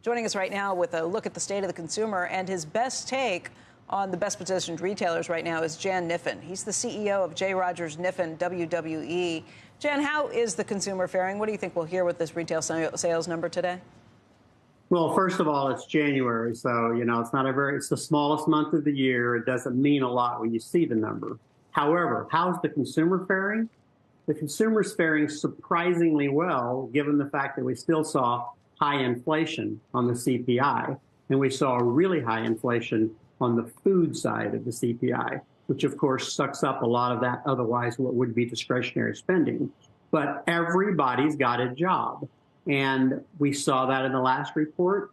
Joining us right now with a look at the state of the consumer and his best take on the best positioned retailers right now is Jan Kniffen. He's the CEO of J. Rogers Kniffen WWE. Jan, how is the consumer faring? What do you think we'll hear with this retail sales number today? Well, first of all, it's January, so, it's the smallest month of the year. It doesn't mean a lot when you see the number. However, how's the consumer faring? The consumer's faring surprisingly well, given the fact that we still saw high inflation on the CPI, and we saw really high inflation on the food side of the CPI, which of course sucks up a lot of that otherwise what would be discretionary spending. But everybody's got a job. And we saw that in the last report.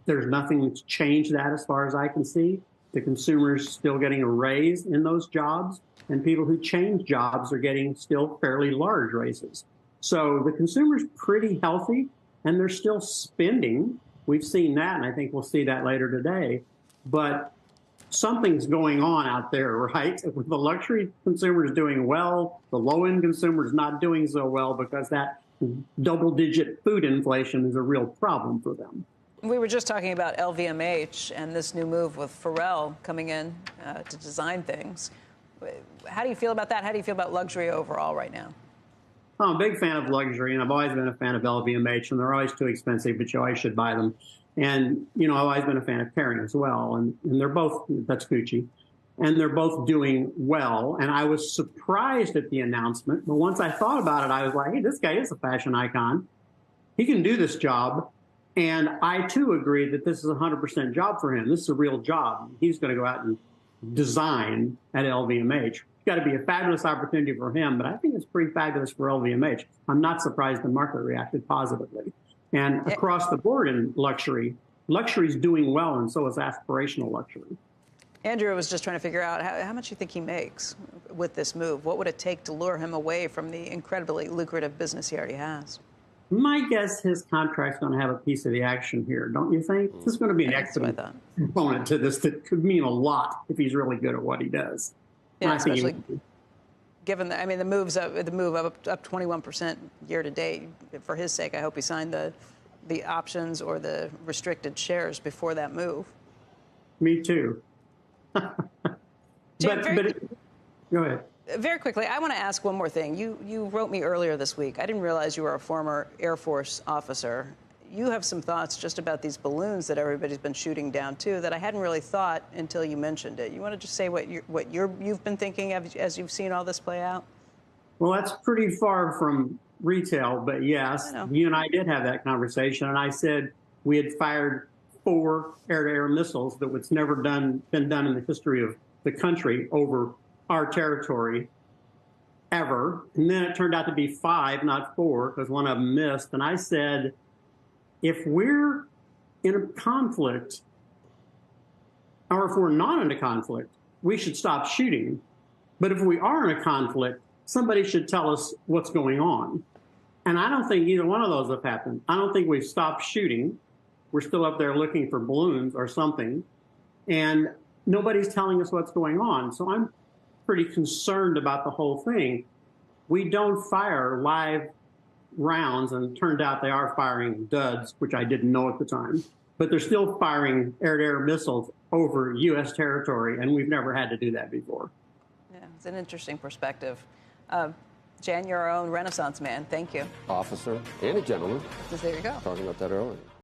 There's nothing that's changed that as far as I can see. The consumer's still getting a raise in those jobs, and people who change jobs are getting still fairly large raises. So the consumer's pretty healthy, and they're still spending. We've seen that, and I think we'll see that later today. But something's going on out there, right? With the luxury consumers doing well, the low-end consumers not doing so well because that double-digit food inflation is a real problem for them. We were just talking about LVMH and this new move with Pharrell coming in to design things. How do you feel about that? How do you feel about luxury overall right now? I'm a big fan of luxury, and I've always been a fan of LVMH, and they're always too expensive, but you always should buy them. And, I've always been a fan of Kering as well, and they're both, that's Gucci, and they're both doing well. And I was surprised at the announcement, but once I thought about it, I was like, hey, this guy is a fashion icon. He can do this job. And I, too, agree that this is a 100% job for him. This is a real job. He's going to go out and design at LVMH. It's got to be a fabulous opportunity for him, but I think it's pretty fabulous for LVMH. I'm not surprised the market reacted positively. And across the board in luxury is doing well, and so is aspirational luxury. Andrew was just trying to figure out how much you think he makes with this move. What would it take to lure him away from the incredibly lucrative business he already has? My guess, his contract's going to have a piece of the action here, don't you think? This is going to be an excellent component to this that could mean a lot if he's really good at what he does. Yeah, especially given that, the move up 21% year to date. For his sake, I hope he signed the options or the restricted shares before that move. Me too. Go ahead. Very quickly, I want to ask one more thing. You wrote me earlier this week. I didn't realize you were a former Air Force officer. You have some thoughts just about these balloons that everybody's been shooting down, too, that I hadn't really thought until you mentioned it. You want to just say what you've been thinking as you've seen all this play out? Well, that's pretty far from retail, but yes, you and I did have that conversation, and I said we had fired 4 air-to-air missiles that was never been done in the history of the country over our territory ever. And then it turned out to be 5, not 4, because one of them missed. And I said, if we're in a conflict, or if we're not in a conflict, we should stop shooting. But if we are in a conflict, somebody should tell us what's going on. And I don't think either one of those have happened. I don't think we've stopped shooting. We're still up there looking for balloons or something. And nobody's telling us what's going on. So I'm pretty concerned about the whole thing. We don't fire live rounds, and it turned out they are firing duds, which I didn't know at the time. But they're still firing air-to-air missiles over U.S. territory, and we've never had to do that before. Yeah, it's an interesting perspective. Jan, you're our own Renaissance man. Thank you. Officer and a gentleman. There you go. Talking about that earlier.